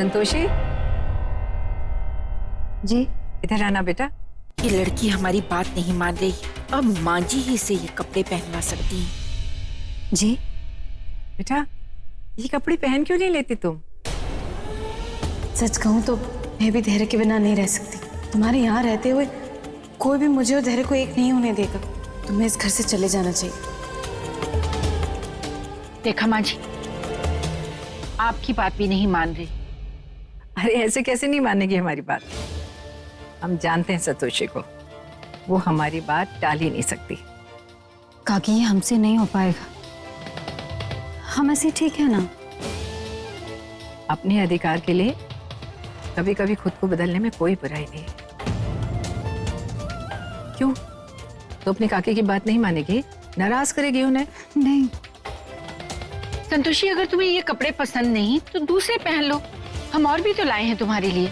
संतोषी जी। इधर आना बेटा। ये लड़की हमारी बात नहीं मान रही, अब माँ जी ही से ये कपड़े पहनवा सकती हैं। जी बेटा ये कपड़े पहन क्यों नहीं लेती तुम? सच कहूँ तो मैं भी धैर्य के बिना नहीं रह सकती। तुम्हारे यहाँ रहते हुए कोई भी मुझे और धैर्य को एक नहीं होने देगा। तुम्हें इस घर से चले जाना चाहिए। देखा माँ जी, आपकी बात भी नहीं मान रही। अरे ऐसे कैसे नहीं मानेगी हमारी बात? हम जानते हैं संतोषी को, वो हमारी बात टाल ही नहीं सकती। काकी ये हमसे नहीं हो पाएगा। हम ऐसे ठीक है ना? अपने अधिकार के लिए कभी कभी खुद को बदलने में कोई बुराई नहीं। क्यों? तो अपने काके की बात नहीं मानेगी? नाराज करेगी उन्हें? नहीं। संतोषी, अगर तुम्हें ये कपड़े पसंद नहीं तो दूसरे पहन लो, हम और भी तो लाए हैं तुम्हारे लिए।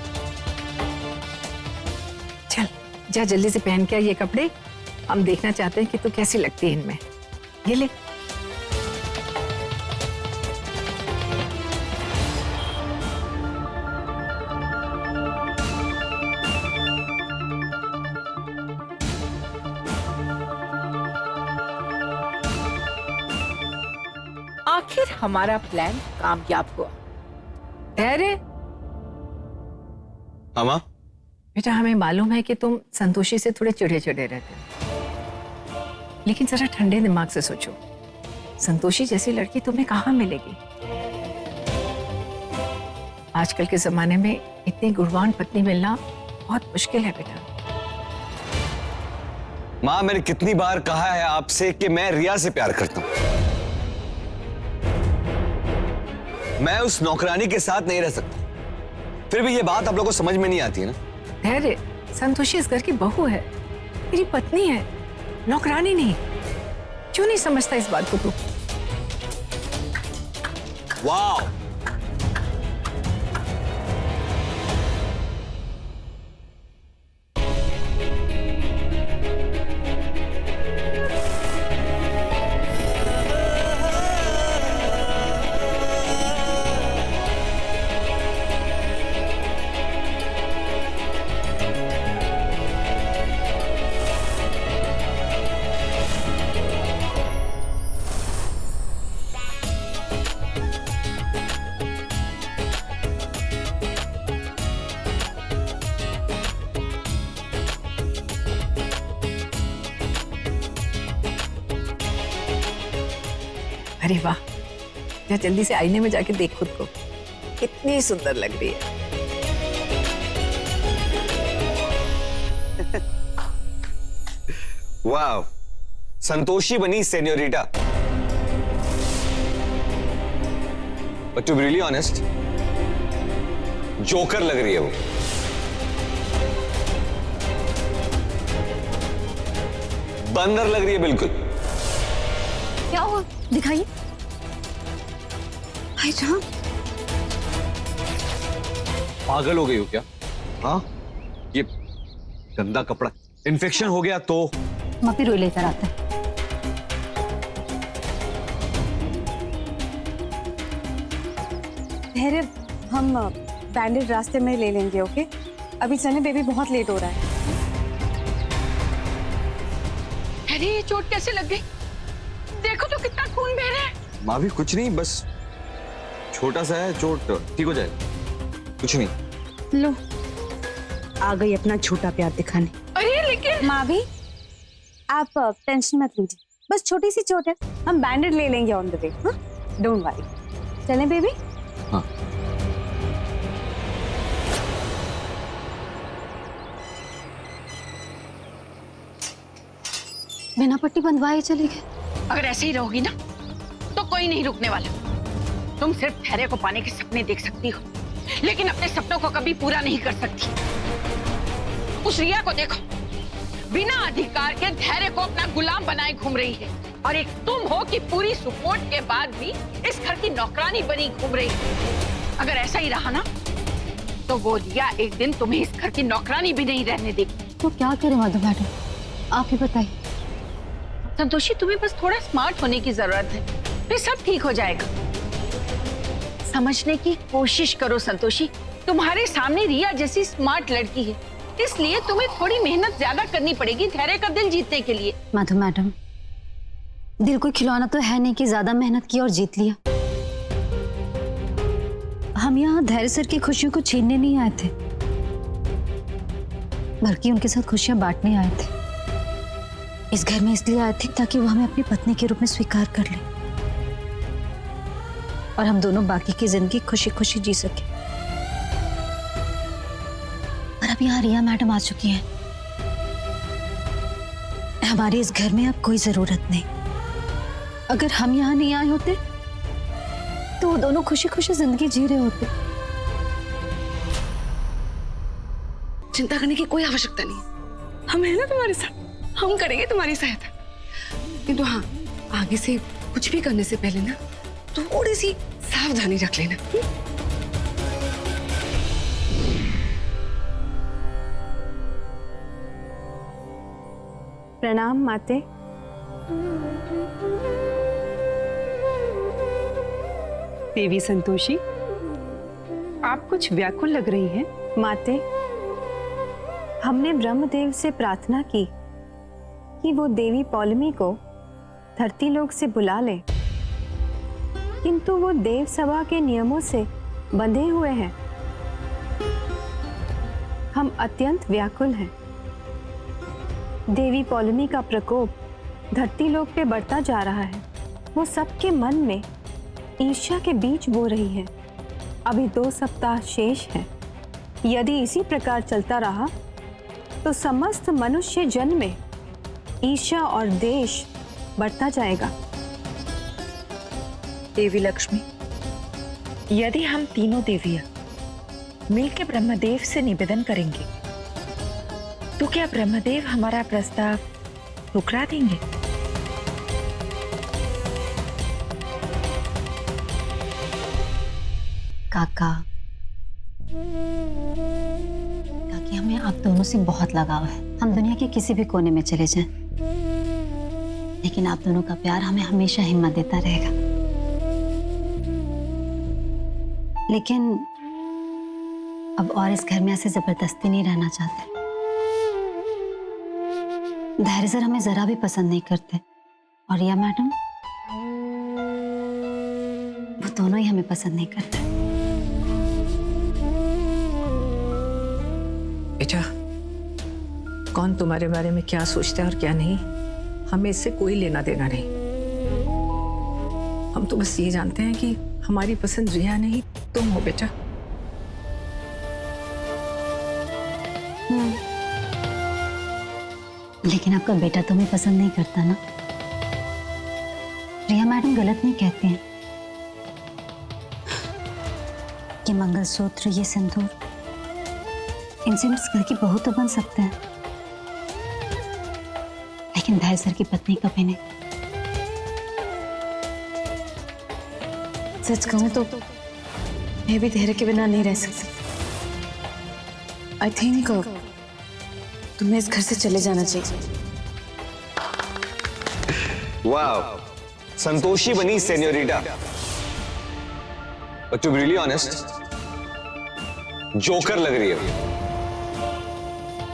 चल जा जल्दी से पहन के आ ये कपड़े, हम देखना चाहते हैं कि तू कैसी लगती है इनमें। ये ले। आखिर हमारा प्लान कामयाब हुआ। अरे मामा, बेटा हमें मालूम है कि तुम संतोषी से थोड़े चिढ़े चिढ़े रहते हो, लेकिन जरा ठंडे दिमाग से सोचो, संतोषी जैसी लड़की तुम्हें कहाँ मिलेगी? आजकल के जमाने में इतनी गुणवान पत्नी मिलना बहुत मुश्किल है बेटा। माँ मैंने कितनी बार कहा है आपसे कि मैं रिया से प्यार करता हूं। मैं उस नौकरानी के साथ नहीं रह सकता। फिर भी ये बात आप लोगों को समझ में नहीं आती है ना। अरे संतोषी इस घर की बहू है, तेरी पत्नी है, नौकरानी नहीं। क्यों नहीं समझता इस बात को तू? वाह, अरे वाह, जा जल्दी से आईने में जाके देख खुद को, कितनी सुंदर लग रही है। वाह, संतोषी बनी senorita. But to be really honest, joker लग रही है वो। बंदर लग रही है बिल्कुल। क्या हुआ? दिखाइए। हाय राम, पागल हो गई हो क्या? हाँ, ये गंदा कपड़ा इन्फेक्शन हो गया तो? हम अभी रोई लेकर आते हैं। धैर्य, हम बैंडेड रास्ते में ले लेंगे, ओके? अभी चले, बेबी बहुत लेट हो रहा है। अरे ये चोट कैसे लग गई? देखो तो कितना खून बह रहा है। माँ भी कुछ नहीं, बस छोटा सा है, चोट ठीक हो जाएगा, कुछ नहीं। लो, आ गई अपना झूठा प्यार दिखाने। अरे लेकिन माँ भी, आप टेंशन मत लीजिए, बस छोटी सी चोट है, हम बैंडेड ले लेंगे ऑन द वे। हाँ, डोंट वरी। चलें बेबी? हाँ। बिना पट्टी बंधवाए चली गई। अगर ऐसे ही रहोगी ना तो कोई नहीं रुकने वाला। तुम सिर्फ धैर्य को पाने के सपने देख सकती हो, लेकिन अपने सपनों को कभी पूरा नहीं कर सकती। उस रिया को देखो, बिना अधिकार के धैर्य को अपना गुलाम बनाए घूम रही है, और एक तुम हो कि पूरी सपोर्ट के बाद भी इस घर की नौकरानी बनी घूम रही है। अगर ऐसा ही रहा ना तो वो रिया एक दिन तुम्हें इस घर की नौकरानी भी नहीं रहने देगी। तो क्या करें मधु मैडम, आप ही बताइए। संतोषी, तुम्हें बस थोड़ा स्मार्ट होने की जरूरत है, फिर सब ठीक हो जाएगा। समझने की कोशिश करो संतोषी। तुम्हारे सामने रिया जैसी स्मार्ट लड़की है, इसलिए तुम्हें थोड़ी मेहनत ज्यादा करनी पड़ेगी धैर्य का दिल जीतने के लिए। मधु मैडम, दिल को खिलौना तो है नहीं कि ज्यादा मेहनत की और जीत लिया। हम यहाँ धैर्य सर की खुशियों को छीनने नहीं आए थे, बल्कि उनके साथ खुशियां बांटने आए थे। इस घर में इसलिए आए थे ताकि वो हमें अपनी पत्नी के रूप में स्वीकार कर ले और हम दोनों बाकी की जिंदगी खुशी खुशी जी सके। और अब यहाँ रिया मैडम आ चुकी हैं। हमारे इस घर में अब कोई जरूरत नहीं। अगर हम यहाँ नहीं आए होते तो वो दोनों खुशी खुशी जिंदगी जी रहे होते। चिंता करने की कोई आवश्यकता नहीं, हम हैं ना तुम्हारे साथ, हम करेंगे तुम्हारी सहायता। किंतु हाँ, आगे से कुछ भी करने से पहले ना थोड़ी सी सावधानी रख लेना। प्रणाम माते। देवी संतोषी, आप कुछ व्याकुल लग रही हैं। माते, हमने ब्रह्मदेव से प्रार्थना की कि वो देवी पौलमी को धरती लोक से बुला ले, किंतु वो देव सभा के नियमों से बंधे हुए हैं। हम अत्यंत व्याकुल हैं। देवी पौलमी का प्रकोप धरती लोक पे बढ़ता जा रहा है। वो सबके मन में ईर्ष्या के बीज बो रही है। अभी 2 सप्ताह शेष हैं। यदि इसी प्रकार चलता रहा तो समस्त मनुष्य जन में ईर्ष्या और द्वेष बढ़ता जाएगा। देवी लक्ष्मी, यदि हम तीनों देवियां मिलकर ब्रह्मदेव से निवेदन करेंगे तो क्या ब्रह्मदेव हमारा प्रस्ताव ठुकरा देंगे? काका, काकी, हमें आप दोनों से बहुत लगाव है। हम दुनिया के किसी भी कोने में चले जाएं, लेकिन आप दोनों का प्यार हमें हमेशा हिम्मत देता रहेगा। लेकिन अब और इस घर में ऐसे जबरदस्ती नहीं रहना चाहते। धैर्य सर हमें जरा भी पसंद नहीं करते और रिया मैडम, वो दोनों ही हमें पसंद नहीं करते। बेटा, कौन तुम्हारे बारे में क्या सोचता है और क्या नहीं, हमें इससे कोई लेना देना नहीं। हम तो बस ये जानते हैं कि हमारी पसंद रिया नहीं, तुम हो बेटा। लेकिन आपका बेटा तुम्हें पसंद नहीं करता ना? रिया मैडम गलत नहीं कहती हैं कि मंगलसूत्र, ये सिंदूर, इनसे हम इस घर की बहू तो बन सकते हैं, लेकिन धैर्य सर की पत्नी कभी नहीं। सच कहूं तो मैं भी धैर्य के बिना नहीं रह सकती। आई थिंक तुम्हें इस घर से चले जाना चाहिए। वाह, संतोषी बनी senorita. But to be really honest, joker लग रही है।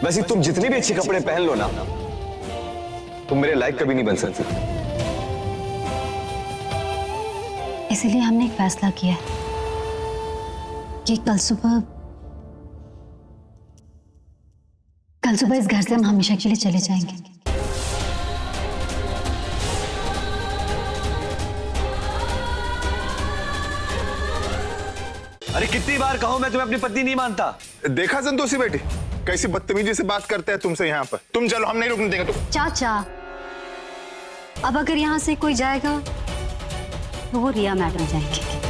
वैसे तुम जितने भी अच्छे कपड़े पहन लो ना, तुम मेरे लायक कभी नहीं बन सकती। इसीलिए हमने एक फैसला किया है कि कल सुबह इस घर से हम हमेशा के लिए चले जाएंगे। अरे कितनी बार कहूं मैं तुम्हें अपनी पत्नी नहीं मानता। देखा संतोषी बेटी, कैसी बदतमीजी से बात करते हैं तुमसे यहाँ पर। तुम चलो, हम नहीं रुकने देंगे तुम। चाचा, अब अगर यहाँ से कोई जाएगा तो वो रिया मैडम जाएंगे।